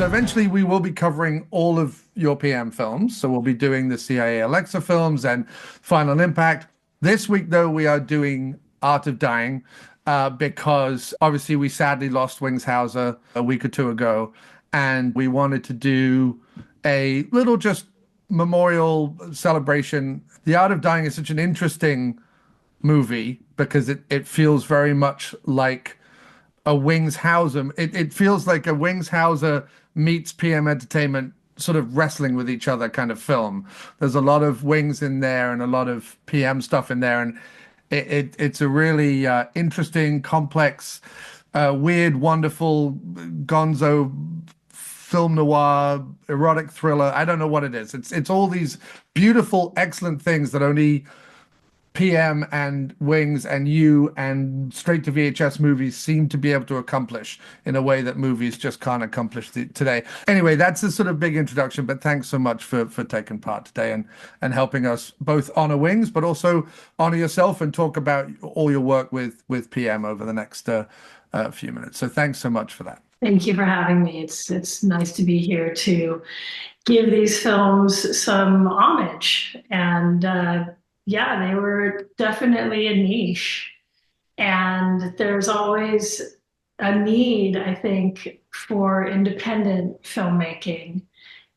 So eventually we will be covering all of your PM films. So we'll be doing the CIA Alexa films and Final Impact. This week, though, we are doing Art of Dying because obviously we sadly lost Wings Hauser a week or two ago. And we wanted to do a little just memorial celebration. The Art of Dying is such an interesting movie because it feels very much like a Wings Hauser. It feels like a Wings Hauser meets PM Entertainment sort of wrestling with each other kind of film. There's a lot of Wings in there and a lot of PM stuff in there, and it's a really interesting, complex, weird, wonderful, gonzo film noir, erotic thriller. I don't know what it is. It's all these beautiful, excellent things that only PM and Wings and you and straight to VHS movies seem to be able to accomplish in a way that movies just can't accomplish today. Anyway, that's a sort of big introduction, but thanks so much for taking part today and helping us both honor Wings, but also honor yourself and talk about all your work with PM over the next few minutes. So thanks so much for that. Thank you for having me. It's nice to be here to give these films some homage. And yeah, they were definitely a niche. And there's always a need, I think, for independent filmmaking,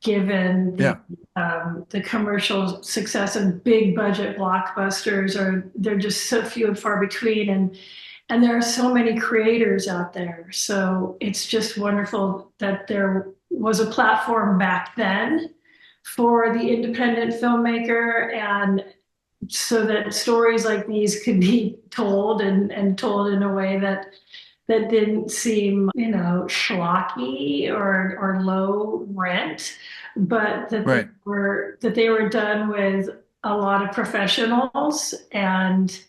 given the commercial success of big budget blockbusters, or they're just so few and far between. And there are so many creators out there. So it's just wonderful that there was a platform back then for the independent filmmaker, and so that stories like these could be told and told in a way that didn't seem, schlocky or low rent, but that they were done with a lot of professionals, and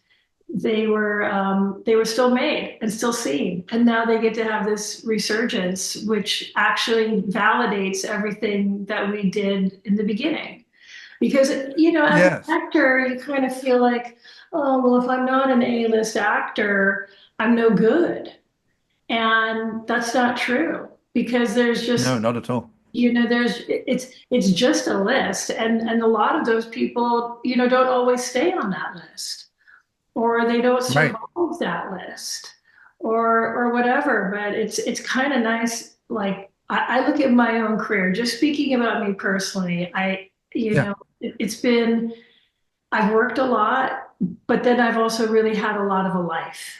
they were still made and still seen. And now they get to have this resurgence, which actually validates everything that we did in the beginning. Because, as an actor, you kind of feel like, oh, well, if I'm not an A-list actor, I'm no good. And that's not true, because there's just no, not at all. It's just a list. And a lot of those people, don't always stay on that list, or they don't survive that list, or whatever. But it's kind of nice. Like I look at my own career, just speaking about me personally, it's been, I've worked a lot, but then I've also really had a lot of a life.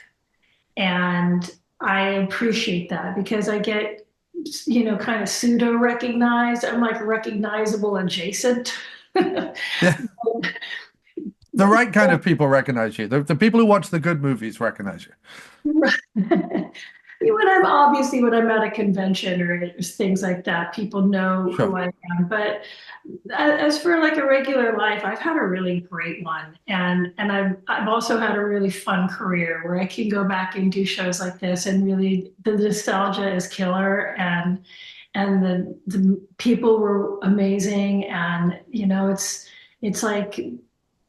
And I appreciate that, because I get, kind of pseudo recognized. I'm like recognizable adjacent. Yeah. The right kind of people recognize you. The people who watch the good movies recognize you. When I'm at a convention or things like that, people know who I am. But as for like a regular life, I've had a really great one, and I've also had a really fun career where I can go back and do shows like this, and really the nostalgia is killer, and the people were amazing, and it's like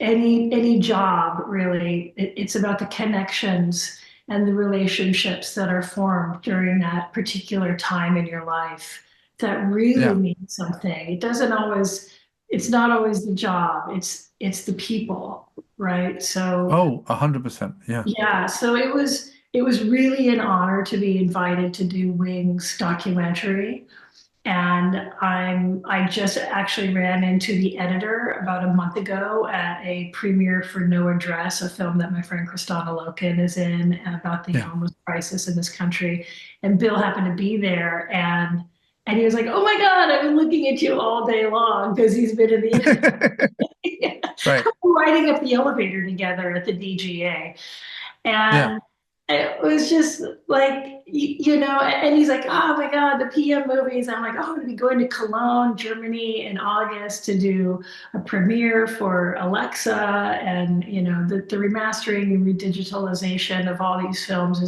any job really. It's about the connections and the relationships that are formed during that particular time in your life that really mean something. It's not always the job, it's the people, right? So 100%. yeah, so it was really an honor to be invited to do Wings documentary. And I just actually ran into the editor about a month ago at a premiere for No Address, a film that my friend Kristana Loken is in, and about the homeless crisis in this country. And Bill happened to be there, and he was like, "Oh my God, I've been looking at you all day long," because he's been in the riding up the elevator together at the DGA. And it was just like, and he's like, "Oh my God, the PM movies." I'm like, "Oh, I'm going to be going to Cologne, Germany in August to do a premiere for Alexa." And, the remastering and redigitalization of all these films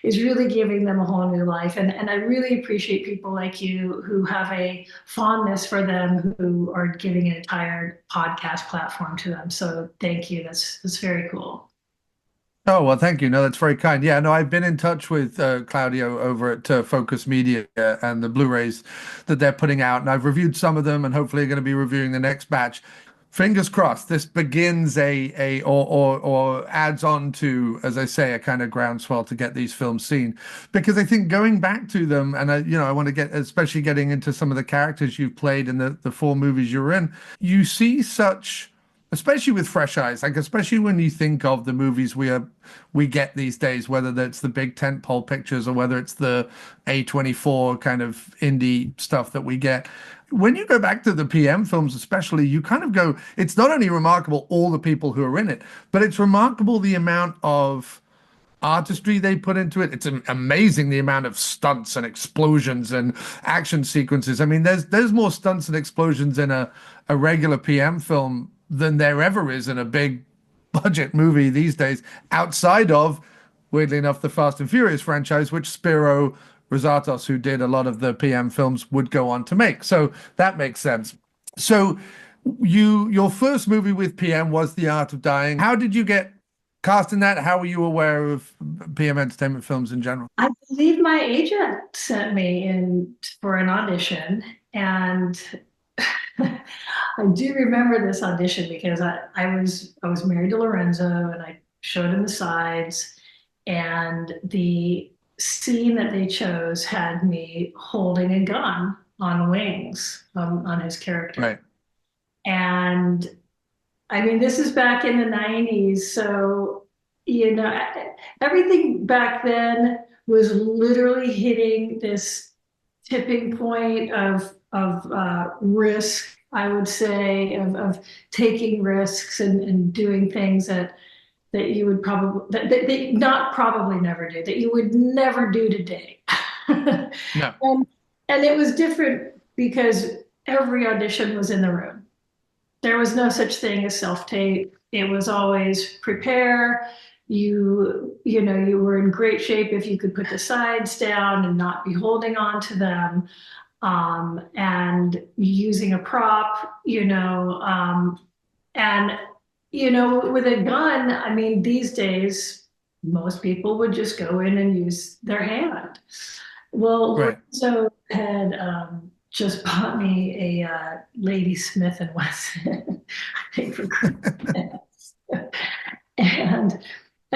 is really giving them a whole new life. And I really appreciate people like you who have a fondness for them, who are giving an entire podcast platform to them. So thank you. That's very cool. Oh, well, thank you. No, that's very kind. Yeah, no, I've been in touch with Claudio over at Focus Media and the Blu-rays that they're putting out, and I've reviewed some of them, and hopefully going to be reviewing the next batch. Fingers crossed, this begins or adds on to, as I say, a kind of groundswell to get these films seen, because I think going back to them, and I want to get, especially getting into some of the characters you've played in the four movies you're in, you see such, especially with fresh eyes, like especially when you think of the movies we get these days, whether that's the big tentpole pictures or whether it's the A24 kind of indie stuff that we get. When you go back to the PM films, especially, you kind of go, it's not only remarkable all the people who are in it, but it's remarkable the amount of artistry they put into it. It's amazing the amount of stunts and explosions and action sequences. I mean, there's more stunts and explosions in a regular PM film than there ever is in a big budget movie these days, outside of, weirdly enough, the Fast and Furious franchise, which Spiro Rosatos, who did a lot of the PM films, would go on to make. So that makes sense. So your first movie with PM was The Art of Dying. How did you get cast in that? How were you aware of PM Entertainment films in general? I believe my agent sent me in for an audition, and I do remember this audition because I was married to Lorenzo, and I showed him the sides, and the scene that they chose had me holding a gun on Wings, on his character. Right. And I mean, this is back in the 90s, so you know, everything back then was literally hitting this tipping point of risk, I would say, of taking risks and doing things that you would probably that not probably never do, that you would never do today. No. And it was different because every audition was in the room. There was no such thing as self-tape. It was always prepare. You were in great shape if you could put the sides down and not be holding on to them, and using a prop, and with a gun, I mean, these days, most people would just go in and use their hand. Well, Right. Lorenzo had just bought me a Lady Smith and Wesson, I think for Christmas, and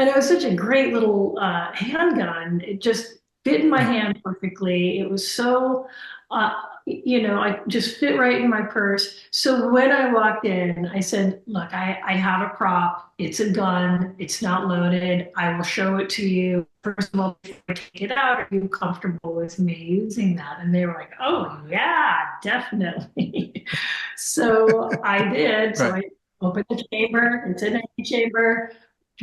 it was such a great little handgun. It just fit in my Yeah. hand perfectly. It was so, I just fit right in my purse. So when I walked in, I said, look, I have a prop. It's a gun. It's not loaded. I will show it to you. First of all, before I take it out, are you comfortable with me using that? And they were like, oh, yeah, definitely. So I did. So Right. I opened the chamber. It's an empty chamber,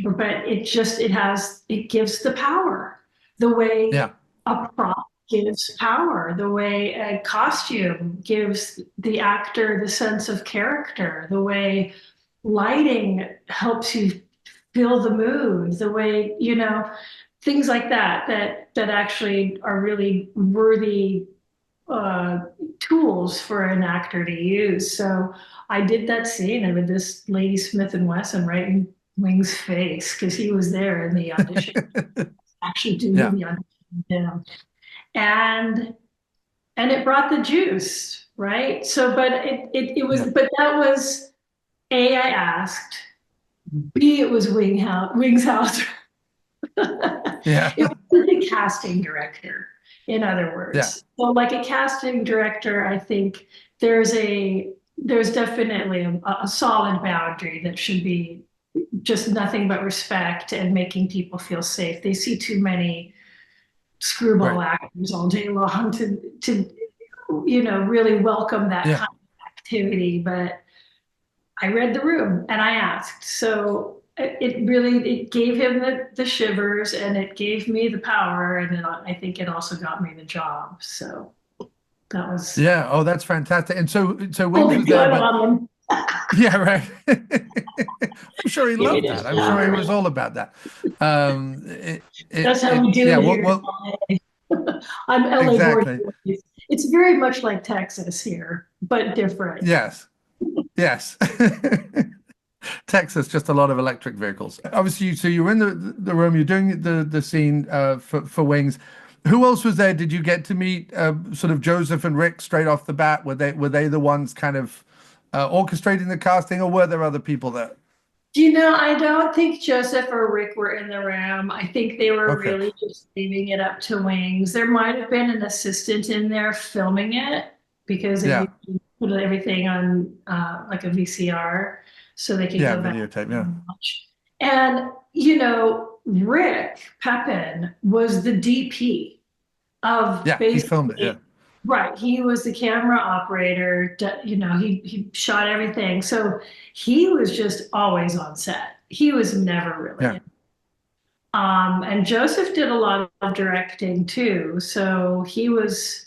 but it gives the power the way Yeah. a prop gives power, the way a costume gives the actor the sense of character, the way lighting helps you feel the mood, the way, things like that actually are really worthy uh, tools for an actor to use. So I did that scene, and with this Lady Smith and Wesson right in Wing's face, because he was there in the audition, actually doing Yeah. the audition with him. And it brought the juice, right? So, but it was, Yeah. but that was A, I asked, B, it was Wings Hauser. Yeah. It was the casting director, in other Yeah. words. So, like a casting director, I think there's definitely a solid boundary that should be just nothing but respect and making people feel safe. They see too many screwball Right. actors all day long to really welcome that Yeah. kind of activity. But I read the room and I asked. So it gave him the shivers, and it gave me the power, and then I think it also got me the job. So that was Yeah. Oh, that's fantastic. And so Wings holding was there, gun but on him. yeah, right. I'm sure he Give me loved this that. I'm sure he job. was all about that. That's how we do Yeah. it Well, here in well, LA. I'm LA born. exactly. It's very much like Texas here, but different. Yes. Yes. Texas, just a lot of electric vehicles. Obviously, so you were in the room, you're doing the scene for Wings. Who else was there? Did you get to meet sort of Joseph and Rick straight off the bat? Were they the ones kind of orchestrating the casting, or were there other people there? I don't think Joseph or Rick were in the room. I think they were Okay. really just leaving it up to Wings. There might have been an assistant in there filming it because they Yeah. usually put everything on like a VCR so they could Yeah. go back Videotape. Yeah. and watch. And, Rick Pepin was the DP of Yeah. He filmed it. Yeah. basically, right. He was the camera operator. He shot everything. So he was just always on set. He was never really Yeah. in. And Joseph did a lot of directing too. So he was,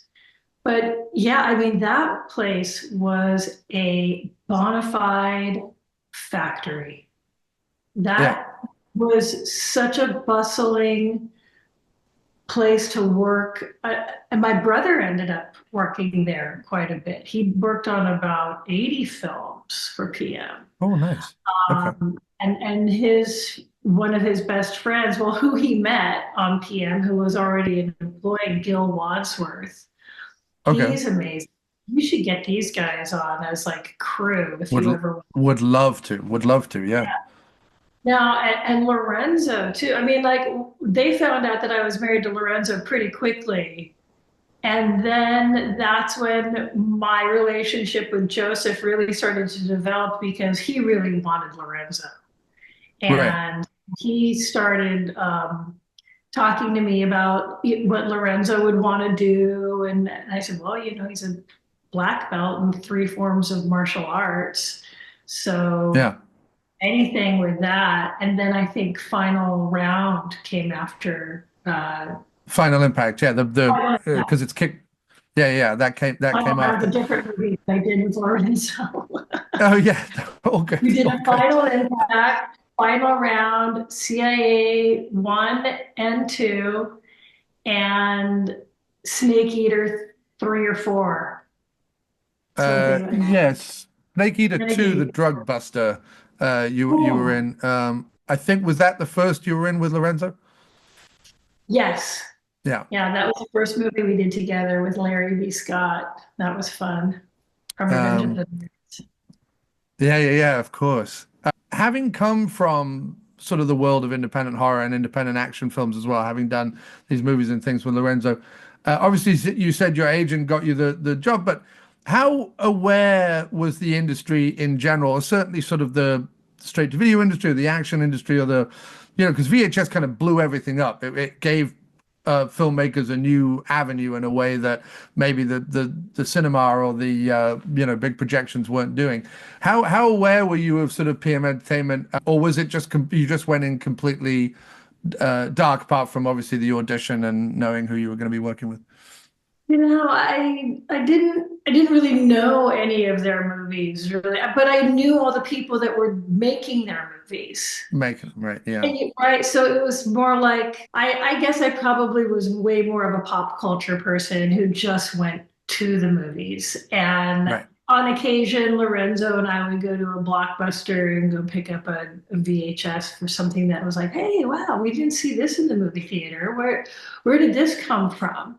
but yeah, I mean, that place was a bona fide factory. Yeah. That was such a bustling place to work. And my brother ended up working there quite a bit. He worked on about 80 films for PM. Oh, nice. Okay. And his one of his best friends, well, who he met on PM, who was already an employee, Gil Wadsworth. Okay. He's amazing. You should get these guys on as like crew if Would you ever want. would love to. Would love to. Yeah. Now, and Lorenzo too. I mean, like they found out that I was married to Lorenzo pretty quickly. And then that's when my relationship with Joseph really started to develop because he really wanted Lorenzo. Right. And he started talking to me about what Lorenzo would want to do. And I said, well, he's a black belt in three forms of martial arts. So Yeah. anything with that. And then I think Final Round came after. Final Impact. Yeah. The because it's kick. Yeah. Yeah. That came That was a after. different movie I did with Lorenzo. Oh yeah. All good. We did All a good. Final Impact, Final Round, CIA 1 and 2, and Snake Eater 3 or 4. Something like that. Yes. Snake Eater 2, the Renegade. drug buster. You were Oh, in. I think was that the first you were in with Lorenzo? yes. Yeah. Yeah, that was the first movie we did together with Larry V. Scott. That was fun. From Revenge of Um, the Nerds. yeah. Yeah. Yeah. Of course. Having come from sort of the world of independent horror and independent action films as well, having done these movies and things with Lorenzo, obviously you said your agent got you the job, but how aware was the industry in general, or certainly sort of the straight to video industry or the action industry or because VHS kind of blew everything up. It gave filmmakers a new avenue in a way that maybe the cinema or the big projections weren't doing. How aware were you of sort of PM entertainment, or was it just you just went in completely dark, apart from obviously the audition and knowing who you were going to be working with? I didn't really know any of their movies really, but I knew all the people that were making their movies. Making them right, yeah, Right, so it was more like I guess I probably was way more of a pop culture person who just went to the movies. And right, on occasion, Lorenzo and I would go to a Blockbuster and go pick up a VHS for something that was like, hey, wow, we didn't see this in the movie theater. Where did this come from?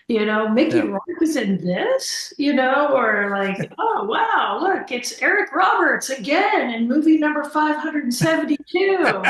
Mickey yeah. Rourke is in this, or like, oh, wow, look, it's Eric Roberts again in movie number 572.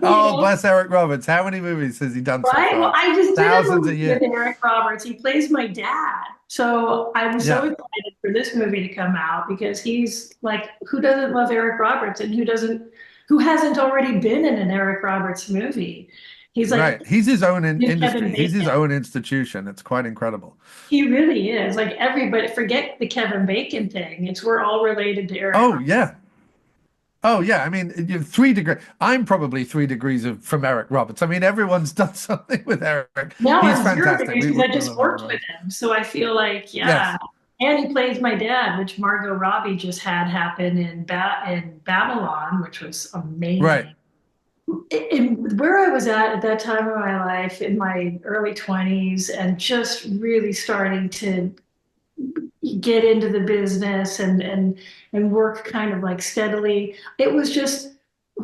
Oh, bless Eric Roberts. How many movies has he done so Right? Well, far? I just did a Thousands a movie with year. Eric Roberts. He plays my dad. So I was so Yeah, excited for this movie to come out because he's like, who doesn't love Eric Roberts and who hasn't already been in an Eric Roberts movie? He's like right. He's his own new Kevin industry. He's his Bacon. own institution. It's quite incredible. He really is. Like everybody, forget the Kevin Bacon thing. We're all related to Eric Oh Roberts. yeah. Oh yeah. I mean, you're 3 degree. I'm probably 3 degrees from Eric Roberts. I mean, everyone's done something with Eric. Now He's I'm zero fantastic. degrees We, because we I we just love Eric worked with Roberts. him. So I feel like, yeah. Yes. And he plays my dad, which Margot Robbie just had happen in Babylon, which was Right. amazing. Where I was at that time of my life, in my early 20s, and just really starting to get into the business and work kind of like steadily. It was just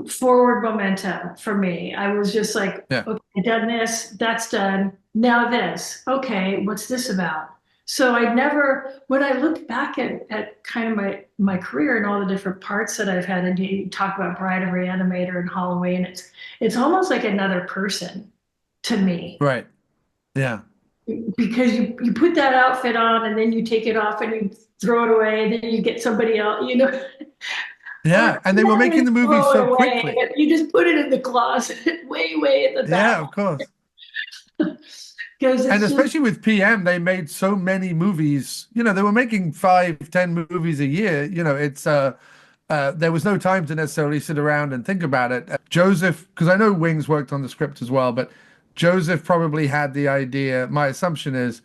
forward momentum for me. I was just like, Yeah. okay, I've done this, that's done. Now this. Okay, what's this about? So I never, when I look back at kind of my career and all the different parts that I've had, and you talk about Bride of Reanimator and Halloween, it's almost like another person to me Right. Yeah. because you put that outfit on and then you take it off and you throw it away and then you get somebody else, you know. Or Yeah. And they were not making really the movie throw it so away, quickly. but you just put it in the closet way in the back Yeah, of course. because And it's just especially with PM, they made so many movies. They were making 5, 10 movies a year. There was no time to necessarily sit around and think about it. Joseph, because I know Wings worked on the script as well, but Joseph probably had the idea. My assumption is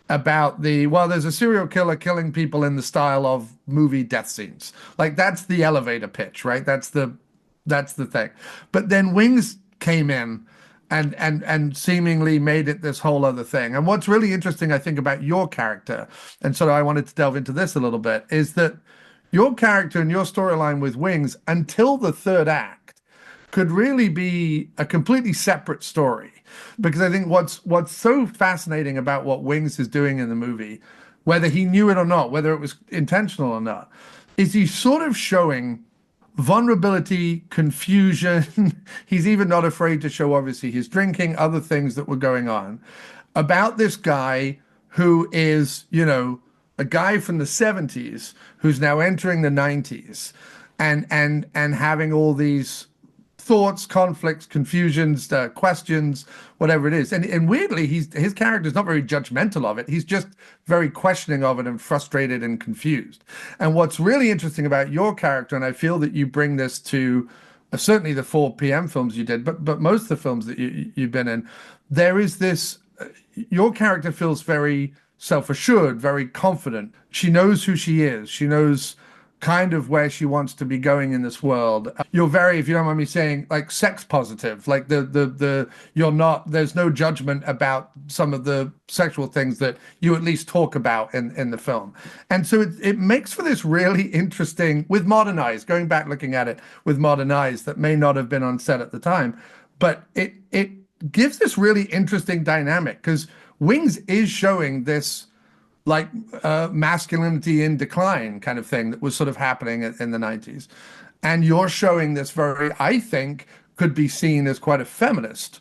about there's a serial killer killing people in the style of movie death scenes. Like that's the elevator pitch, right? That's the thing. But then Wings came in and seemingly made it this whole other thing. And what's really interesting, I think, about your character, and so I wanted to delve into this a little bit, is that your character and your storyline with Wings until the third act could really be a completely separate story. Because I think what's so fascinating about what Wings is doing in the movie, whether he knew it or not, whether it was intentional or not, is he's sort of showing vulnerability, confusion. He's even not afraid to show, obviously, his drinking, other things that were going on about this guy who is, a guy from the 70s who's now entering the 90s and having all these thoughts, conflicts, confusions, questions, whatever it is. And weirdly, his character is not very judgmental of it. He's just very questioning of it and frustrated and confused. And what's really interesting about your character, and I feel that you bring this to certainly the 4 p.m. films you did, but most of the films that you've been in, there is this. Your character feels very self-assured, very confident. She knows who she is. She knows kind of where she wants to be going in this world. You're very, if you don't mind me saying, like sex positive. Like you're not. There's no judgment about some of the sexual things that you at least talk about in the film. And so it makes for this really interesting, with modern eyes, going back looking at it with modern eyes that may not have been on set at the time, but it gives this really interesting dynamic because Wings is showing this like masculinity in decline kind of thing that was sort of happening in the 90s. And you're showing this very, I think, could be seen as quite a feminist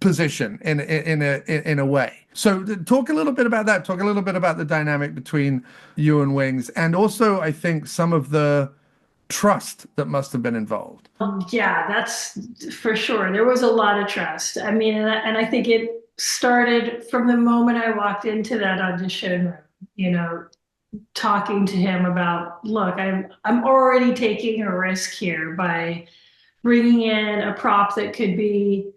position in a way. So talk a little bit about that. Talk a little bit about the dynamic between you and Wings, and also I think some of the trust that must have been involved. yeah, that's for sure. There was a lot of trust. I mean, and I think it started from the moment I walked into that audition room, you know, talking to him about, look, I'm already taking a risk here by bringing in a prop that could be,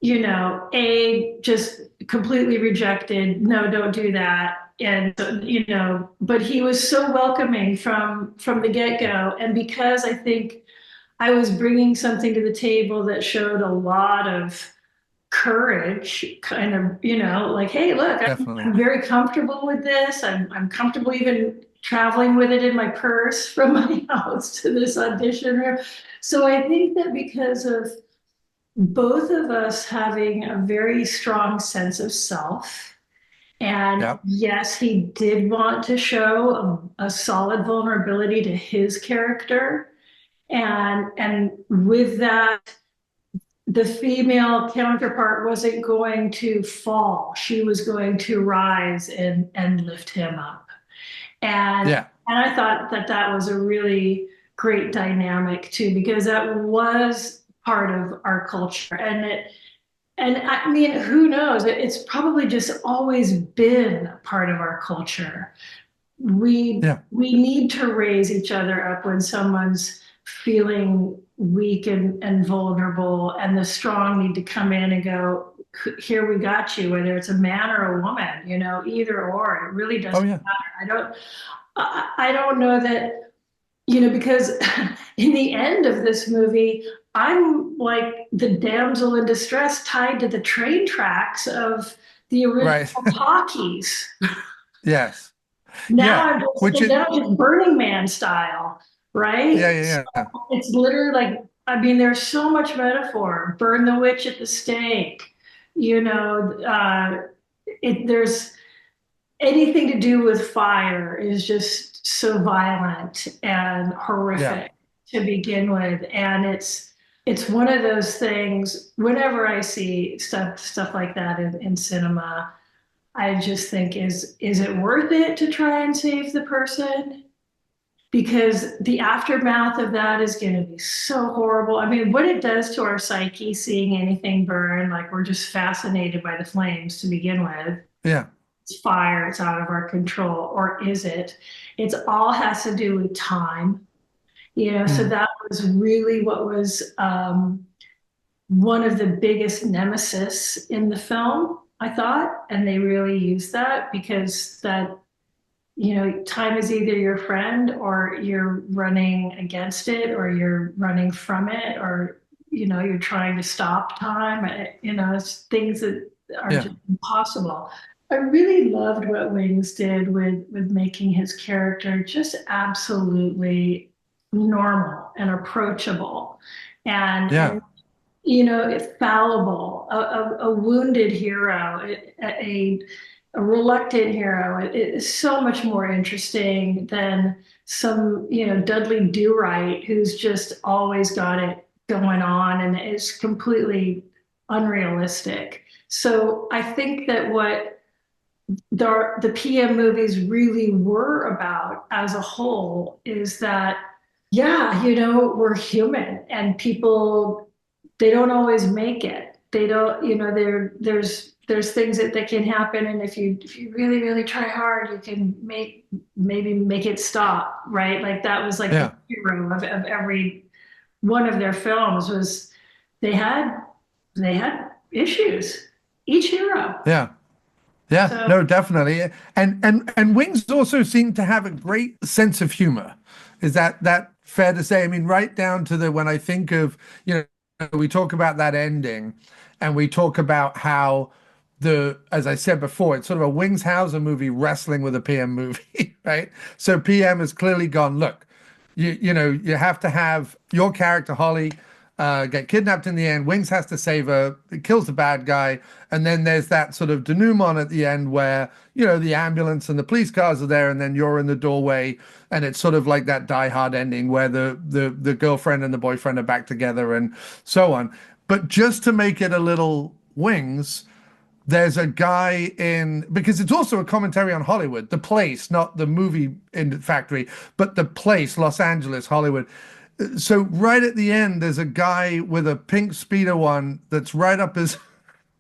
you know, a just completely rejected. No, don't do that. And you know, but he was so welcoming from the get go, and because I think I was bringing something to the table that showed a lot of courage, kind of, you know, like, hey, look, Definitely. I'm very comfortable with this. I'm comfortable even traveling with it in my purse from my house to this audition room. So I think that because of both of us having a very strong sense of self, and Yeah. yes, he did want to show a solid vulnerability to his character. And with that, the female counterpart wasn't going to fall. She was going to rise and lift him up. Yeah. And I thought that that was a really great dynamic too, because that was part of our culture. And I mean, who knows? It's probably just always been part of our culture. Yeah. We need to raise each other up when someone's feeling weak and vulnerable, and the strong need to come in and go, here, we got you, whether it's a man or a woman, you know, either or, it really Oh doesn't yeah. matter. I don't know that, you know, because in the end of this movie, I'm like the damsel in distress tied to the train tracks of the original Right. talkies. Yes. Now Yeah, I'm just which it now I'm just Burning Man style, yeah, right? So yeah, yeah. it's literally like, I mean, there's so much metaphor. Burn the witch at the stake, you know. There's anything to do with fire is just so violent and Yeah. horrific to begin with, and it's one of those things. Whenever I see stuff like that in cinema, I just think, is it worth it to try and save the person? Because the aftermath of that is going to be so horrible. I mean, what it does to our psyche, seeing anything burn, like we're just fascinated by the flames to begin with. Yeah. It's fire, it's out of our control, or is it? It's all has to do with time, you know. So Mm. that was really what was one of the biggest nemesis in the film, I thought, and they really used that because that, you know, time is either your friend or you're running against it or you're running from it or, you know, you're trying to stop time. You know, it's things that are Yeah. just impossible. I really loved what Wings did with making his character just absolutely normal and approachable Yeah. and you know, fallible, a wounded hero, a reluctant hero. It is so much more interesting than some, you know, Dudley Do-Right who's just always got it going on and is completely unrealistic. So I think that what the PM movies really were about as a whole is that, yeah, you know, we're human and people, they don't always make it. They don't, you know, there's things that can happen. And if you really, really try hard, you can maybe make it stop, right? Like that was like the Yeah. hero of every one of their films was they had they had issues, each hero. Yeah. Yeah, So no, definitely. And Wings also seem to have a great sense of humor. Is that fair to say? I mean, right down to the when I think of, we talk about that ending and we talk about how as I said before, it's sort of a Wings Hauser movie wrestling with a PM movie, right? So PM has clearly gone, look, you have to have your character Holly get kidnapped in the end. Wings has to save her. It kills the bad guy, and then there's that sort of denouement at the end where the ambulance and the police cars are there, and then you're in the doorway, and it's sort of like that Die Hard ending where the girlfriend and the boyfriend are back together, and so on. But just to make it a little Wings. There's a guy in because it's also a commentary on Hollywood, the place, not the movie in factory, but the place, Los Angeles, Hollywood. So right at the end, there's a guy with a pink speedo on that's right up his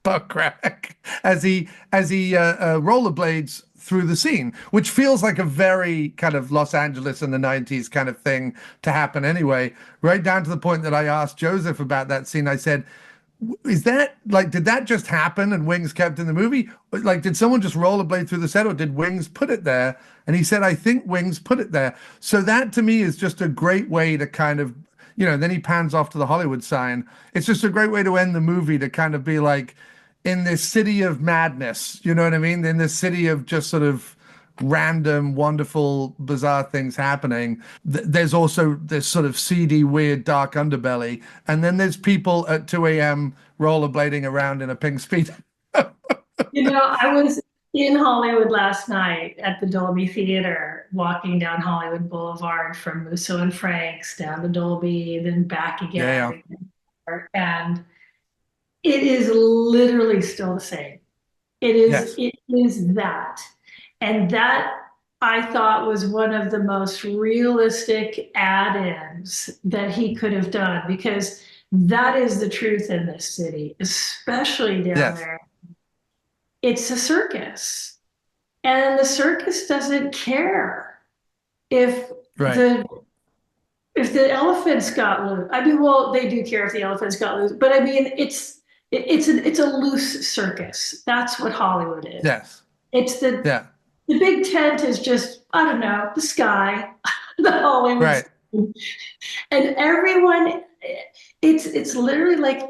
butt crack as he rollerblades through the scene, which feels like a very kind of Los Angeles in the 90s kind of thing to happen anyway. Right down to the point that I asked Joseph about that scene. I said, is that like, did that just happen and Wings kept in the movie? Like, did someone just rollerblade through the set or did Wings put it there? And he said, I think Wings put it there. So that to me is just a great way to kind of, then he pans off to the Hollywood sign. It's just a great way to end the movie to kind of be like, in this city of madness, you know what I mean? In this city of just sort of random, wonderful, bizarre things happening. There's also this sort of seedy, weird, dark underbelly. And then there's people at 2 a.m. rollerblading around in a pink speed. you know, I was in Hollywood last night at the Dolby Theater, walking down Hollywood Boulevard from Musso and Frank's down to Dolby, then back Yeah, yeah. again. And it is literally still the same. Yes. It is that. And that I thought was one of the most realistic add-ins that he could have done because that is the truth in this city, especially down Yes. there. It's a circus. And the circus doesn't care if Right. the if the elephants got loose. I mean, well, they do care if the elephants got loose, but I mean, it's a loose circus. That's what Hollywood is. Yes. It's Yeah. the big tent is just, I don't know, the sky, the Hollywood, Right. sky. And everyone, it's literally like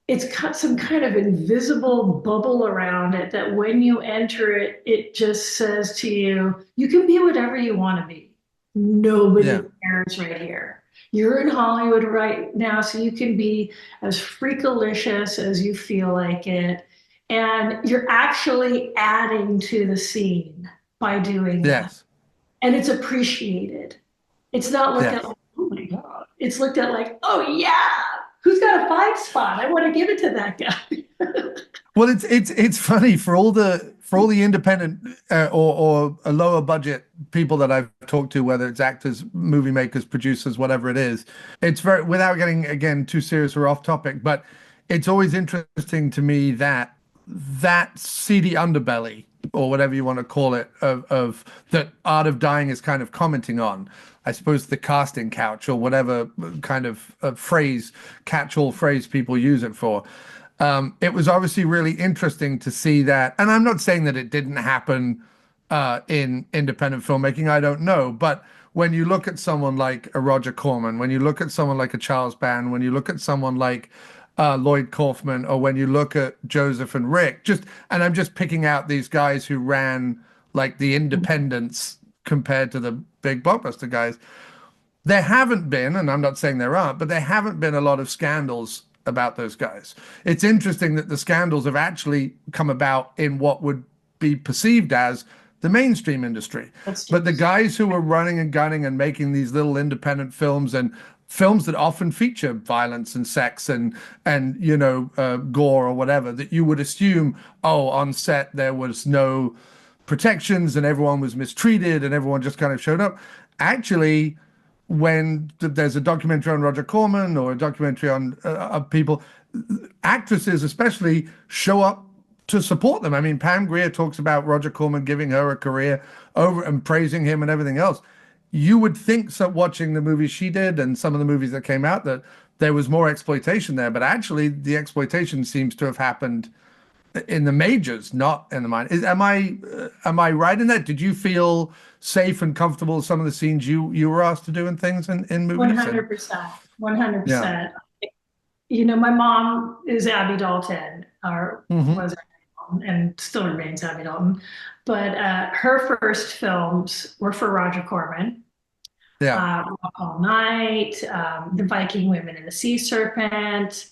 it's got some kind of invisible bubble around it that when you enter it, it just says to you, you can be whatever you want to be. Yeah. Nobody cares right here. You're in Hollywood right now, so you can be as freakalicious as you feel like it. And you're actually adding to the scene by doing that. Yes. And it's appreciated. It's not looked at Yes. like, oh my God. It's looked at like, oh yeah, who's got a five spot? I want to give it to that guy. Well, it's funny for all the independent or a lower budget people that I've talked to, whether it's actors, movie makers, producers, whatever it is. It's very, without getting again too serious or off topic, but it's always interesting to me that that seedy underbelly or whatever you want to call it of that Art of Dying is kind of commenting on. I suppose the casting couch or whatever kind of phrase, catch-all phrase people use it for. It was obviously really interesting to see that. And I'm not saying that it didn't happen in independent filmmaking. I don't know. But when you look at someone like a Roger Corman, when you look at someone like a Charles Band, when you look at someone like Lloyd Kaufman, or when you look at Joseph and Rick, and I'm just picking out these guys who ran like the independents compared to the big blockbuster guys. There haven't been, and I'm not saying there aren't, but there haven't been a lot of scandals about those guys. It's interesting that the scandals have actually come about in what would be perceived as the mainstream industry. But the guys who were running and gunning and making these little independent films and films that often feature violence and sex and gore or whatever, that you would assume, oh, on set there was no protections and everyone was mistreated and everyone just kind of showed up. Actually, when there's a documentary on Roger Corman or a documentary on people, actresses especially show up to support them. I mean, Pam Grier talks about Roger Corman giving her a career over and praising him and everything else. You would think, so watching the movies she did and some of the movies that came out, that there was more exploitation there, but actually the exploitation seems to have happened in the majors, not in the minor. Am I right in that? Did you feel safe and comfortable with some of the scenes you were asked to do and things in movies? 100%. Yeah. 100%. You know, my mom is Abby Dalton, or Hmm. was Abby Dalton, and still remains Abby Dalton. But her first films were for Roger Corman. Yeah. Walk All Night, The Viking Women and the Sea Serpent.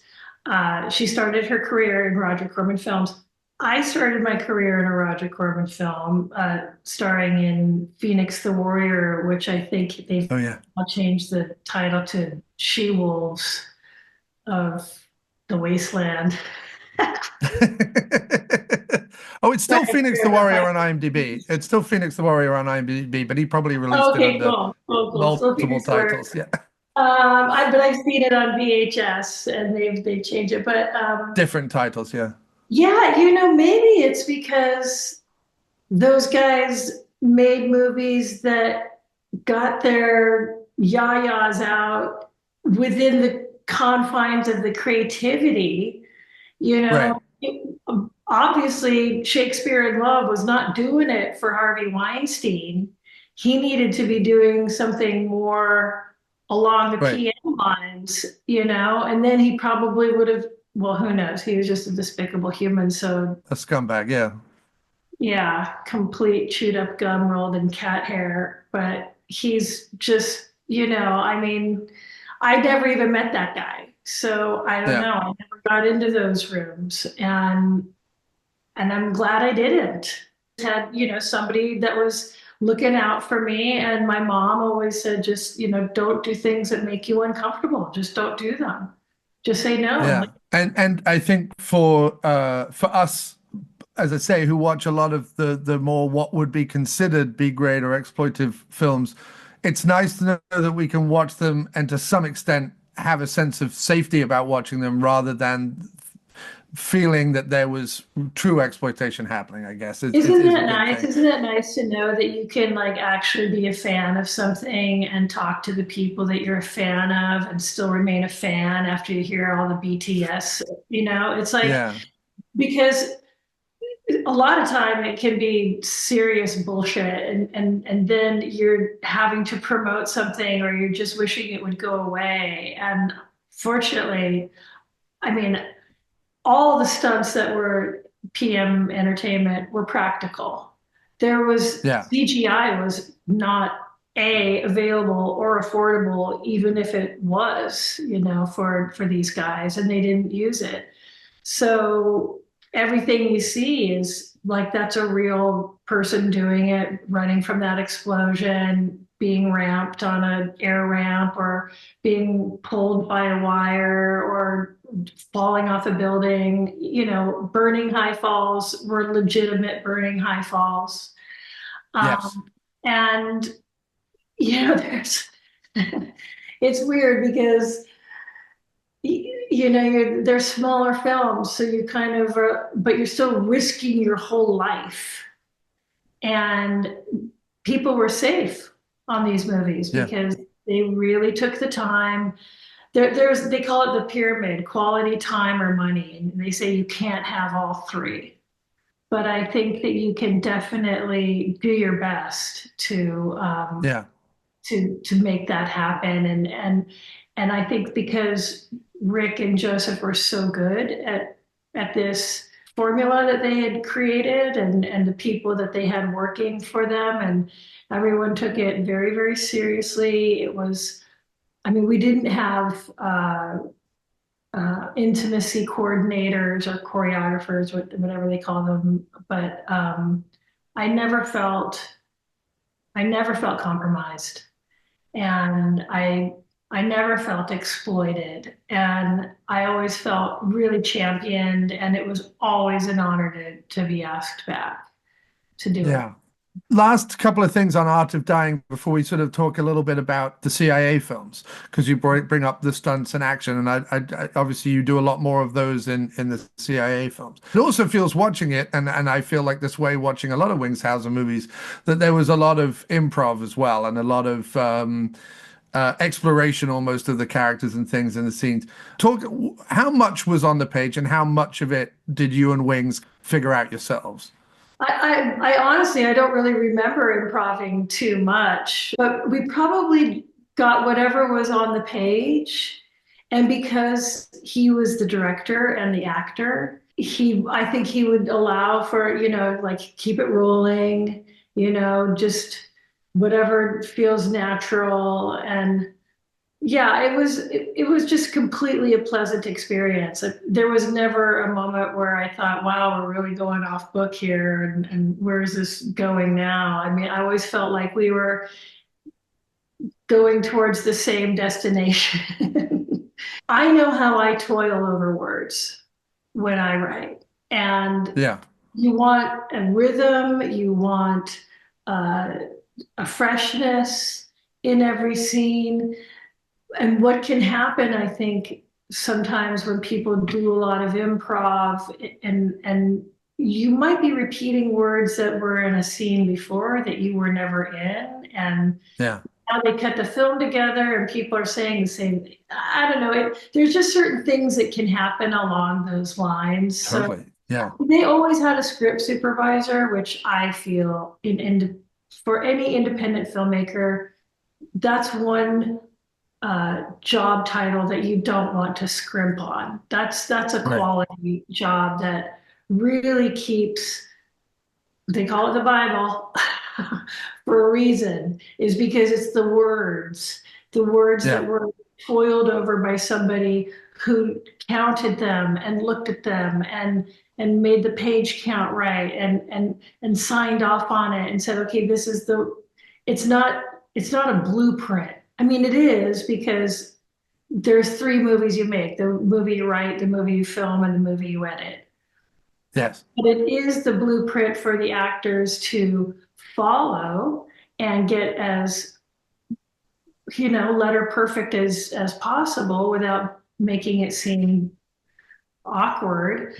She started her career in Roger Corman films. I started my career in a Roger Corman film, starring in Phoenix the Warrior, which I think they've Oh yeah. changed the title to She Wolves of the Wasteland. Oh, it's But still Phoenix the Warrior on IMDb. It's still Phoenix the Warrior on IMDb, but he probably released it okay, under cool, cool, cool. Still multiple Phoenix the Warrior. titles. Yeah. But I've seen it on VHS and they've changed it. But Different titles. Yeah. yeah, maybe it's because those guys made movies that got their yayas out within the confines of the creativity. You Right. know, obviously Shakespeare in Love was not doing it for Harvey Weinstein. He needed to be doing something more along the Right. PM lines, and then he probably would have, well, who knows? He was just a despicable human. So A scumbag. Yeah. yeah, complete chewed up gum rolled in cat hair. But he's just, I mean, I never even met that guy. So I don't Yeah. know. I never got into those rooms. And I'm glad I didn't. Had, somebody that was looking out for me. And my mom always said, just, don't do things that make you uncomfortable. Just don't do them. Just say no. And Yeah. And I think for us, as I say, who watch a lot of the more what would be considered B grade or exploitive films, it's nice to know that we can watch them and to some extent have a sense of safety about watching them rather than feeling that there was true exploitation happening, I guess, isn't is a that good nice? thing. Isn't it nice to know that you can like actually be a fan of something and talk to the people that you're a fan of and still remain a fan after you hear all the BTS? It's like, Yeah. because a lot of time it can be serious bullshit, and then you're having to promote something or you're just wishing it would go away. And fortunately, I mean, all the stunts that were PM Entertainment were practical. There was Yeah. CGI was not available or affordable, even if it was, for these guys, and they didn't use it. So everything you see is like that's a real person doing it, running from that explosion, being ramped on an air ramp, or being pulled by a wire, or falling off a building. Burning high falls were legitimate burning high falls. Yes. And there's it's weird because they're smaller films, so you kind of but you're still risking your whole life. And people were safe on these movies Yeah. because they really took the time. They call it the pyramid: quality, time, or money, and they say you can't have all three. But I think that you can definitely do your best Yeah. to make that happen. And I think because Rick and Joseph were so good at this formula that they had created, and the people that they had working for them, and everyone took it very, very seriously. It was, I mean, we didn't have intimacy coordinators or choreographers, whatever they call them, but I never felt I never felt compromised, and I never felt exploited, and I always felt really championed, and it was always an honor to be asked back to do it. Yeah. Last couple of things on Art of Dying before we sort of talk a little bit about the CIA films, because you bring up the stunts and action, and obviously you do a lot more of those in the CIA films. It also feels watching it, and I feel like this way watching a lot of Wings Hauser movies, that there was a lot of improv as well, and a lot of exploration almost of the characters and things in the scenes. Talk, how much was on the page, and how much of it did you and Wings figure out yourselves? I honestly, I don't really remember improving too much, but we probably got whatever was on the page. And because he was the director and the actor, I think he would allow for, like keep it rolling, just whatever feels natural. And yeah, it was just completely a pleasant experience. There was never a moment where I thought, "Wow, we're really going off book here, and where is this going now?" I mean, I always felt like we were going towards the same destination. I know how I toil over words when I write, and Yeah. you want a rhythm, you want uh, a freshness in every scene. And what can happen, I think, sometimes when people do a lot of improv, and you might be repeating words that were in a scene before that you were never in, and Yeah. now they cut the film together and people are saying the same thing. I don't know. There's just certain things that can happen along those lines. So Totally. Yeah. they always had a script supervisor, which I feel for any independent filmmaker, that's one job title that you don't want to scrimp on. That's a Right. quality job that really keeps, they call it the Bible for a reason, is because it's the words Yeah. that were toiled over by somebody who counted them and looked at them and made the page count right, and signed off on it and said, okay, this is it's not it's not a blueprint. I mean, it is, because there's three movies you make: the movie you write, the movie you film, and the movie you edit. Yes. But it is the blueprint for the actors to follow and get as, letter perfect as possible without making it seem awkward.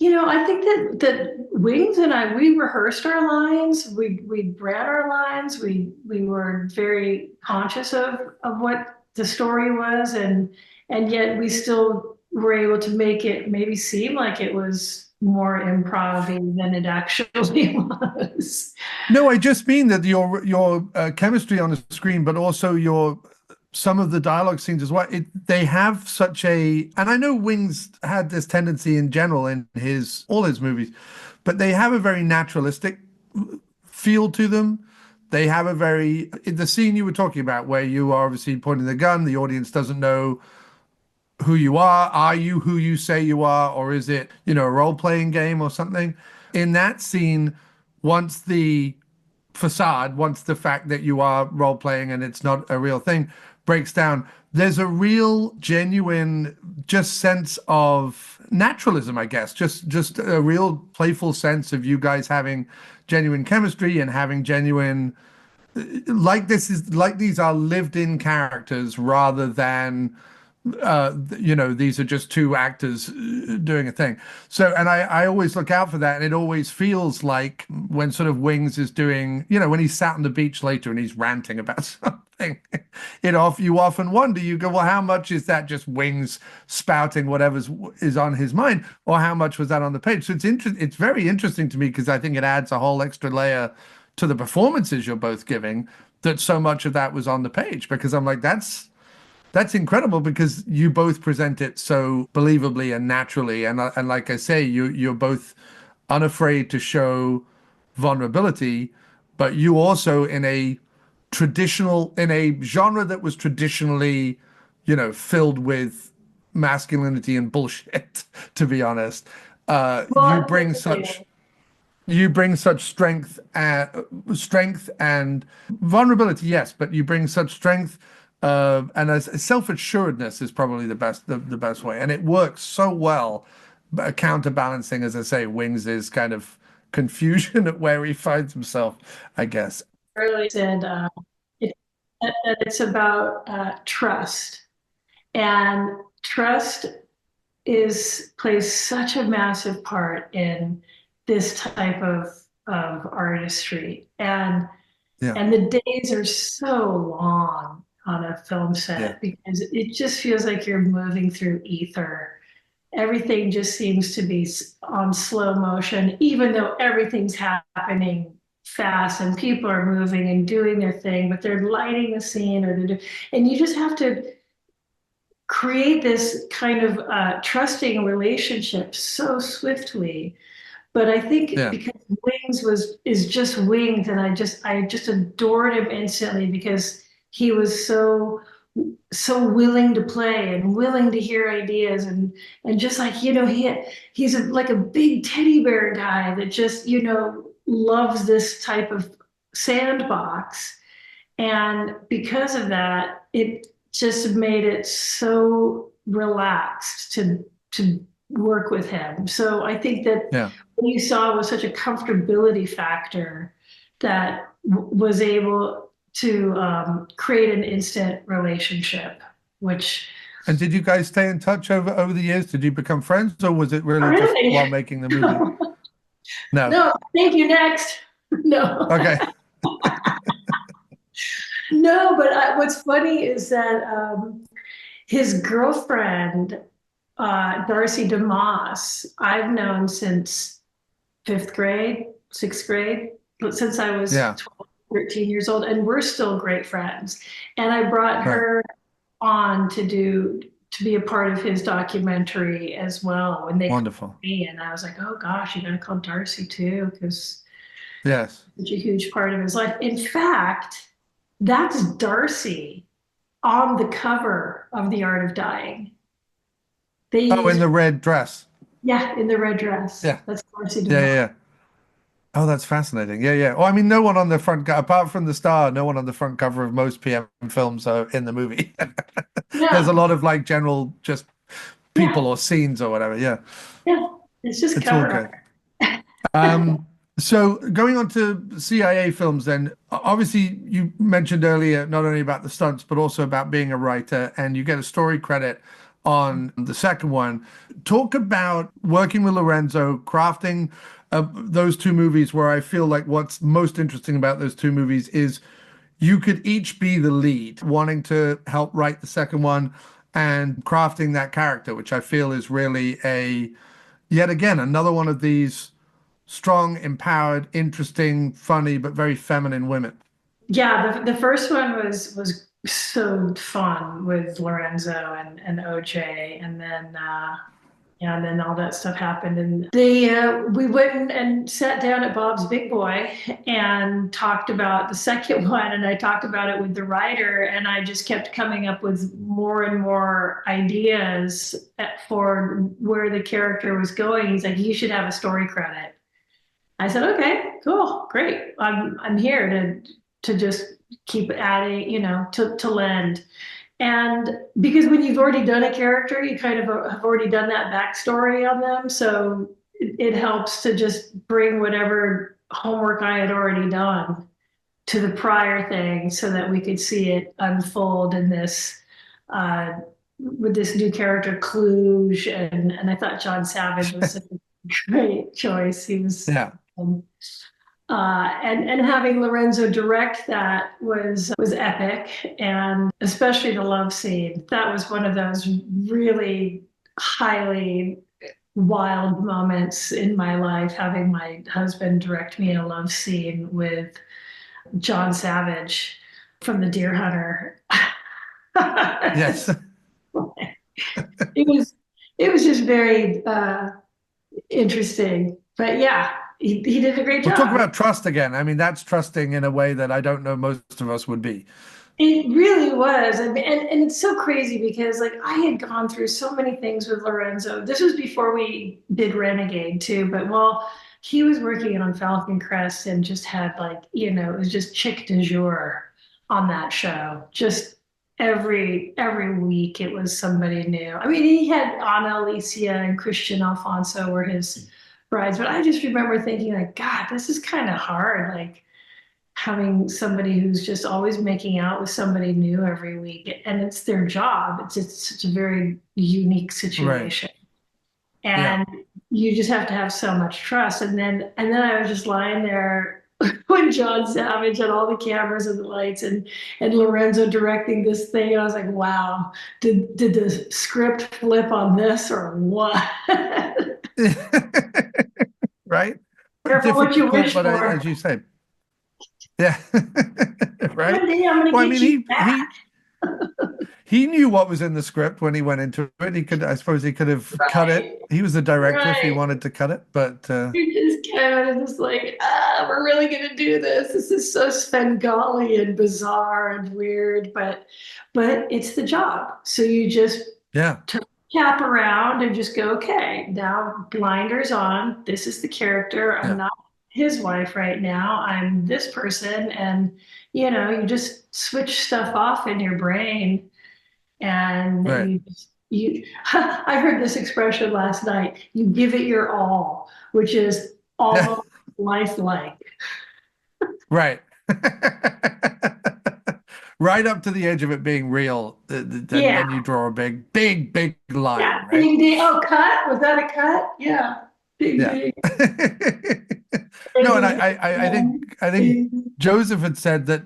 I think that Wings and I, we rehearsed our lines, we read our lines, we were very conscious of what the story was, and yet we still were able to make it maybe seem like it was more improv than it actually was. No, I just mean that your chemistry on the screen, but also your some of the dialogue scenes as well. They have such a, and I know Wings had this tendency in general in his all his movies, but they have a very naturalistic feel to them. They have a very, the scene you were talking about where you are obviously pointing the gun, the audience doesn't know who you are. Are you who you say you are, or is it, a role-playing game or something? In that scene, once the facade, once the fact that you are role-playing and it's not a real thing breaks down, there's a real genuine just sense of naturalism, I guess. Just a real playful sense of you guys having genuine chemistry and having genuine, like these are lived in characters rather than these are just two actors doing a thing. So, and I always look out for that, and it always feels like when sort of Wings is doing, when he's sat on the beach later and he's ranting about something, you often wonder, you go, well, how much is that just Wings spouting whatever's is on his mind, or how much was that on the page? So it's very interesting to me because I think it adds a whole extra layer to the performances you're both giving, that so much of that was on the page, because I'm like, that's incredible because you both present it so believably and naturally, and like I say, you're both unafraid to show vulnerability, but you also in a genre that was traditionally, filled with masculinity and bullshit, to be honest. You Well, bring such strength and vulnerability, yes, but you bring such strength, and as self-assuredness is probably the best way, and it works so well, counterbalancing, as I say, Wings is kind of confusion at where he finds himself, I guess. early said it, that it's about trust, and trust is plays such a massive part in this type of artistry, Yeah, and the days are so long on a film yeah, set because it just feels like you're moving through ether. Everything just seems to be on slow motion, even though everything's happening fast and people are moving and doing their thing, but they're lighting the scene and you just have to create this kind of trusting relationship so swiftly. But I think yeah, because Wings is just Wings, and I just adored him instantly because he was so willing to play and willing to hear ideas, and just like he's like a big teddy bear guy that just loves this type of sandbox, and because of that it just made it so relaxed to work with him. So I think that yeah. what you saw was such a comfortability factor that was able to create an instant relationship, which And did you guys stay in touch over the years? Did you become friends, or was it really just while really, making the movie? No. no, thank you, next. No, Okay. no, but what's funny is that his girlfriend, Darcy DeMoss, I've known since fifth grade, sixth grade, but since I was Yeah. 12, 13 years old, and we're still great friends. And I brought Right. her on to be a part of his documentary as well when they called Wonderful. me, and I was like, oh gosh, you gotta call Darcy too, because Yes. such a huge part of his life. In fact, that's Darcy on the cover of The Art of Dying. They Oh, in use, the red dress. yeah, in the red dress. Yeah. That's Darcy Yeah, yeah, DeMoss. yeah. Oh, that's fascinating. Yeah, yeah. Well, I mean, no one on the apart from the star, no one on the front cover of most PM films are in the movie. There's a Yeah, lot of like general just yeah, people or scenes or whatever. Yeah, yeah. It's just it's all cover good. art. So going on to CIA films, then obviously you mentioned earlier not only about the stunts but also about being a writer, and you get a story credit on the second one. Talk about working with Lorenzo, crafting those two movies, where I feel like what's most interesting about those two movies is you could each be the lead, wanting to help write the second one and crafting that character, which I feel is really yet again, another one of these strong, empowered, interesting, funny, but very feminine women. Yeah, the first one was so fun with Lorenzo and OJ, and then yeah, and then all that stuff happened, and they we went and sat down at Bob's Big Boy and talked about the second one, and I talked about it with the writer, and I just kept coming up with more and more ideas for where the character was going. He's like, you should have a story credit. I said, okay, cool, great. I'm here to just keep adding, to lend. And because when you've already done a character, you kind of have already done that backstory on them. So it helps to just bring whatever homework I had already done to the prior thing so that we could see it unfold in this uh, with this new character Cluj, and I thought John Savage was such a great choice. He was Yeah. um, and having Lorenzo direct that was epic, and especially the love scene. That was one of those really highly wild moments in my life. Having my husband direct me in a love scene with John Savage from The Deer Hunter. Yes. it was it was just very interesting. But yeah, he did a great We'll talk job. about trust again. I mean, that's trusting in a way that I don't know most of us would be. It really was. I mean, and it's so crazy because like I had gone through so many things with Lorenzo. This was before we did Renegade too, but well, he was working on Falcon Crest and just had like, it was just chick du jour on that show. Just every week it was somebody new. I mean, he had Ana Alicia and Christian Alfonso were his brides, but I just remember thinking like, God, this is kind of hard. Like having somebody who's just always making out with somebody new every week, and it's their job. It's such a very unique Right. situation, Yeah. and you just have to have so much trust. And then I was just lying there when John Savage had all the cameras and the lights, and Lorenzo directing this thing. And I was like, wow, did the script flip on this or what? Right. But Careful what you difficult, wish but for. as you say, yeah. Right. One day I'm going to Well, I get mean, you back. he knew what was in the script when he went into it. He could, I suppose, he could have cut it. Right, He was the director if he right. wanted to cut it, but You're just kind of just like, we're really gonna do this. This is so Svengali and bizarre and weird, but it's the job. So you just yeah, turn the cap around and just go, okay, now blinders on. This is the character. I'm yeah, not his wife right now. I'm this person, and you just switch stuff off in your brain and right. you I heard this expression last night, you give it your all, which is Yeah, almost lifelike. right. Right up to the edge of it being real, Yeah, then you draw a big line, yeah, right? ding ding. Oh, cut, was that a cut? Yeah, ding Yeah. ding. No, and Ding, I think ding. Joseph had said that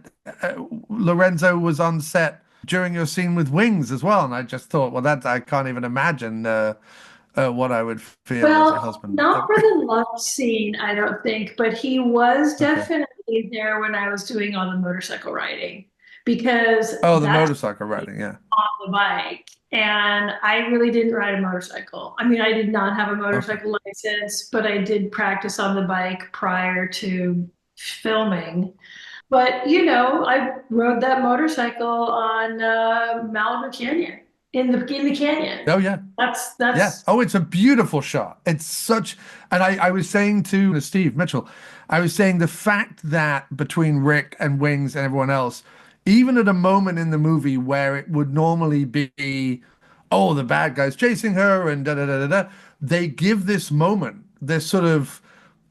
Lorenzo was on set during your scene with Wings as well, and I just thought, well, that I can't even imagine what I would feel as a Well, husband. not for the love scene, I don't think, but he was Okay. definitely there when I was doing all the motorcycle riding because Oh, the that's motorcycle riding, yeah. on the bike. And I really didn't ride a motorcycle. I mean, I did not have a Okay. motorcycle license, but I did practice on the bike prior to filming. But, I rode that motorcycle on Malibu Canyon in the canyon. Oh, yeah. Yeah. That's Oh, it's a beautiful shot. It's such, and I was saying to Steve Mitchell, I was saying the fact that between Rick and Wings and everyone else, even at a moment in the movie where it would normally be, oh, the bad guy's chasing her and da da da da da, they give this moment, this sort of,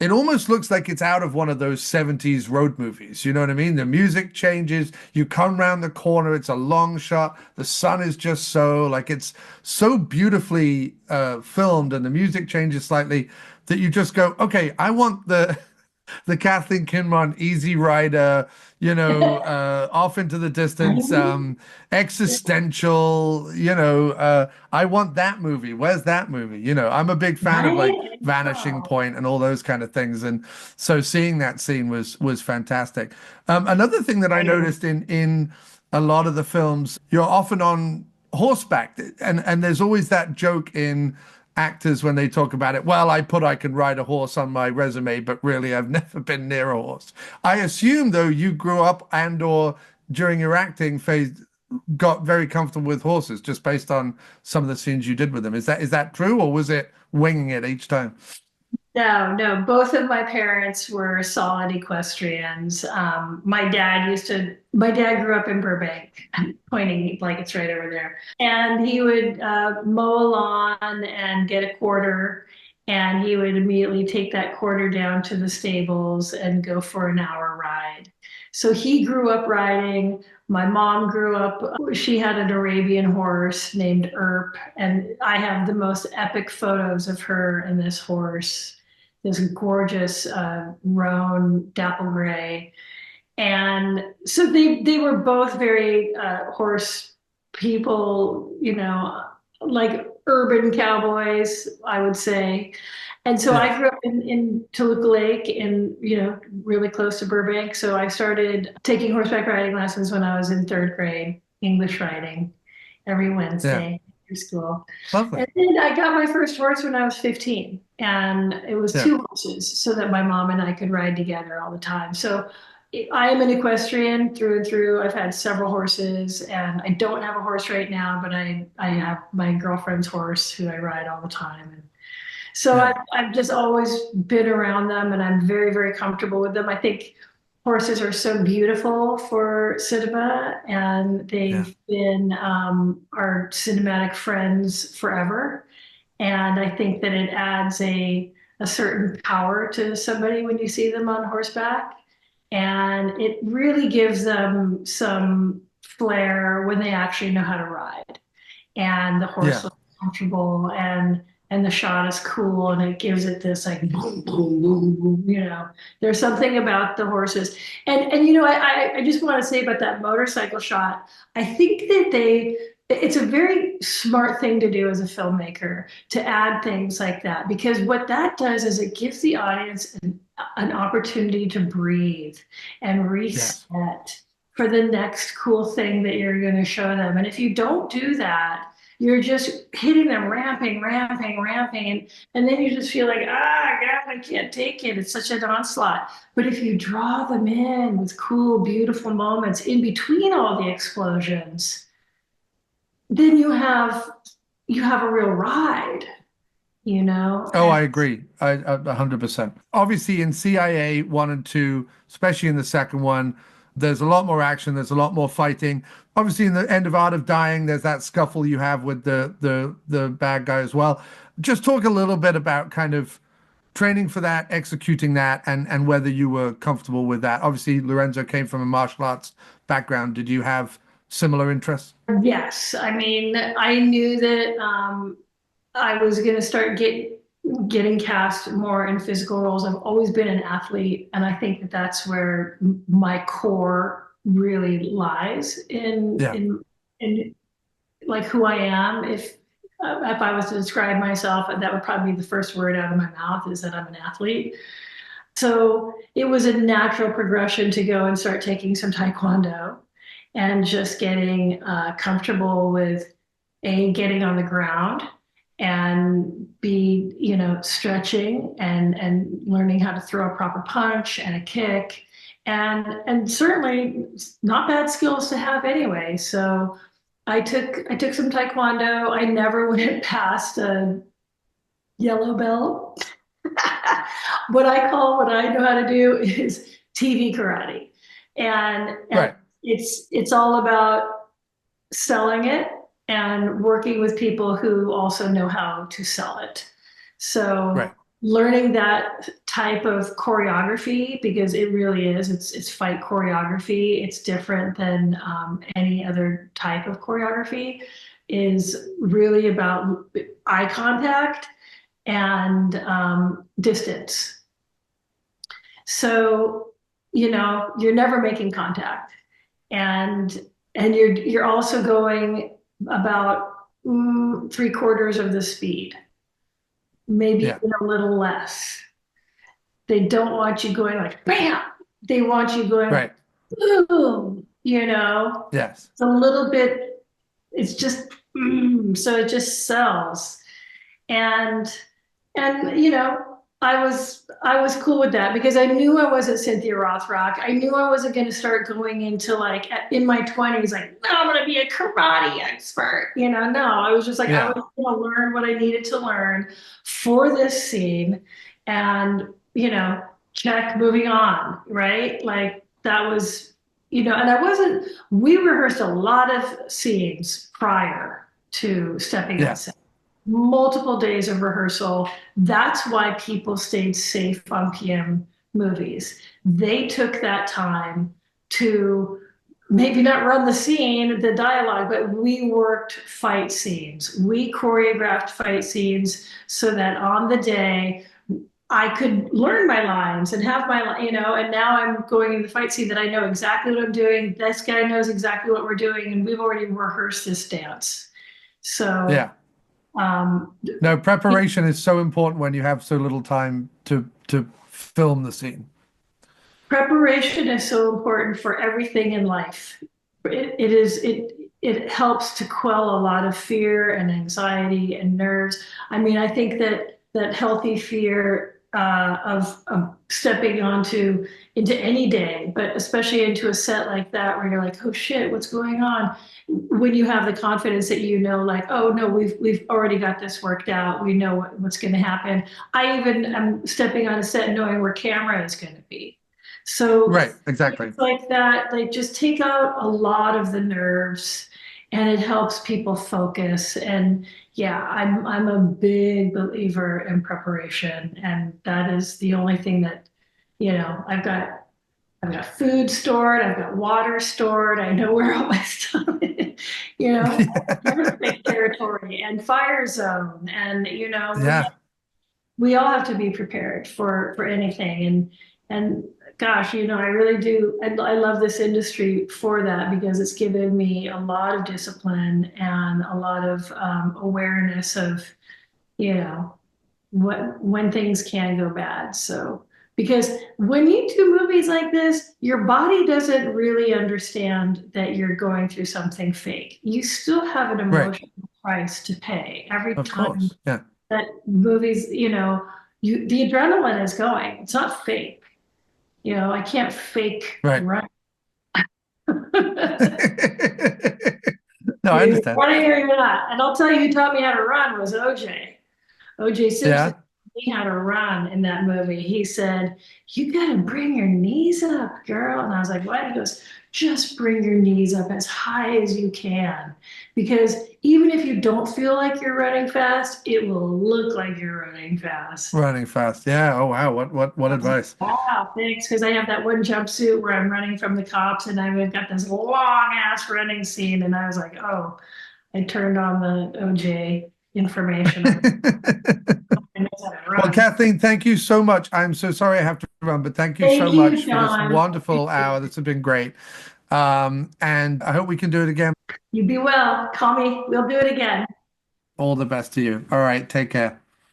it almost looks like it's out of one of those 70s road movies. You know what I mean? The music changes, you come round the corner, it's a long shot, the sun is just so, like, it's so beautifully filmed, and the music changes slightly that you just go, okay, I want the the Kathleen Kinmont Easy Rider, off into the distance, existential, I want that movie. Where's that movie? I'm a big fan of like Right? Vanishing Point and all those kind of things. And so seeing that scene was fantastic. Another thing that I noticed in a lot of the films, you're often on horseback, and there's always that joke in actors when they talk about it. Well, I can ride a horse on my resume, but really I've never been near a horse. I assume though you grew up and or during your acting phase got very comfortable with horses just based on some of the scenes you did with them. Is that true, or was it winging it each time? No, no, both of my parents were solid equestrians. My dad grew up in Burbank, pointing like it's right over there. And he would mow a lawn and get a quarter, and he would immediately take that quarter down to the stables and go for an hour ride. So he grew up riding. My mom grew up, she had an Arabian horse named Erp, and I have the most epic photos of her and this horse, this gorgeous roan dapple gray. And so they were both very horse people, like urban cowboys, I would say. And so Yeah, I grew up in Toluca Lake in, really close to Burbank. So I started taking horseback riding lessons when I was in third grade, English riding every yeah, Wednesday after school. lovely. And then I got my first horse when I was 15, and it was Yeah, two horses so that my mom and I could ride together all the time. So I am an equestrian through and through. I've had several horses, and I don't have a horse right now, but I have my girlfriend's horse who I ride all the time. And so yeah, I've just always been around them, and I'm very, very comfortable with them. I think horses are so beautiful for cinema, and yeah, they've been our cinematic friends forever. And I think that it adds a certain power to somebody when you see them on horseback. And it really gives them some flair when they actually know how to ride. And the horse yeah, looks comfortable, and the shot is cool, and it gives it this like boom, boom, boom, boom, There's something about the horses. And I just want to say about that motorcycle shot, I think that it's a very smart thing to do as a filmmaker to add things like that, because what that does is it gives the audience an opportunity to breathe and yes, reset for the next cool thing that you're going to show them. And if you don't do that, you're just hitting them, ramping, ramping, ramping. And then you just feel like, God, I can't take it. It's such an onslaught. But if you draw them in with cool, beautiful moments in between all the explosions, then you have a real ride, you know? oh, And I agree. 100%. Obviously, in CIA 1 and 2, especially in the second one, there's a lot more action. There's a lot more fighting. Obviously, in the end of Art of Dying, there's that scuffle you have with the bad guy as well. Just talk a little bit about kind of training for that, executing that, and whether you were comfortable with that. Obviously, Lorenzo came from a martial arts background. Did you have similar interests? yes, I mean, I knew that I was going to start getting cast more in physical roles. I've always been an athlete, and I think that that's where my core really lies in Yeah, in like who I am. If I was to describe myself, that would probably be the first word out of my mouth, is that I'm an athlete. So it was a natural progression to go and start taking some taekwondo and just getting comfortable with getting on the ground and stretching and learning how to throw a proper punch and a kick, and certainly not bad skills to have anyway. So I took some taekwondo. I never went past a yellow belt. What I know how to do is TV karate. And right, it's all about selling it and working with people who also know how to sell it. So right. learning that type of choreography, because it really is, it's fight choreography. It's different than any other type of choreography, is really about eye contact and distance. So, you're never making contact. And you're also going about three-quarters of the speed, maybe Yeah. even a little less. They don't want you going like bam. They want you going like Right. boom, Yes. It's a little bit, it's just so it just sells. And I was cool with that because I knew I wasn't Cynthia Rothrock. I knew I wasn't going to start going into like in my 20s, like, no, I'm going to be a karate expert. No, I was just like, I Yeah. was going to learn what I needed to learn for this scene and, check, moving on, right? Like that was, and we rehearsed a lot of scenes prior to stepping on Yeah. set, multiple days of rehearsal. That's why people stayed safe on PM movies. They took that time to maybe not run the scene, the dialogue, but we worked fight scenes. We choreographed fight scenes so that on the day I could learn my lines and have and now I'm going in the fight scene that I know exactly what I'm doing. This guy knows exactly what we're doing, and we've already rehearsed this dance. So Yeah. um, No, preparation is so important when you have so little time to film the scene. preparation is so important for everything in life. It helps to quell a lot of fear and anxiety and nerves. I mean, I think that healthy fear of stepping into any day, but especially into a set like that where you're like, oh shit, what's going on? When you have the confidence that like, oh no, we've already got this worked out. We know what's going to happen. I even am stepping on a set knowing where camera is going to be. So Right. Exactly. things like that, they just take out a lot of the nerves and it helps people focus. And yeah, I'm a big believer in preparation. And that is the only thing that, I've got food stored, I've got water stored, I know where all my stuff is, earthquake territory and fire zone. And Yeah. we all have to be prepared for anything. And gosh, I really do. I love this industry for that because it's given me a lot of discipline and a lot of awareness of, when things can go bad. So, because when you do movies like this, your body doesn't really understand that you're going through something fake. You still have an Right. emotional price to pay every Of time course. Yeah. that movies, the adrenaline is going. It's not fake. I can't fake Right. run. No, I You're understand. running or you're not. And I'll tell you who taught me how to run was OJ. OJ Simpson, Yeah. he had a run in that movie. He said, "You got to bring your knees up, girl." And I was like, "What?" He goes, "Just bring your knees up as high as you can. Because even if you don't feel like you're running fast, it will look like you're running fast." Running fast. Yeah. Oh wow. What I was like, advice? wow, thanks. Because I have that one jumpsuit where I'm running from the cops and I've got this long ass running scene. And I was like, oh, I turned on the OJ information. I know how to Well, run. Kathleen, thank you so much. I'm so sorry I have to run, but thank you so Thank you, much for this John. wonderful hour. This has been great. And I hope we can do it again. You be well. Call me. We'll do it again. All the best to you. All right. Take care.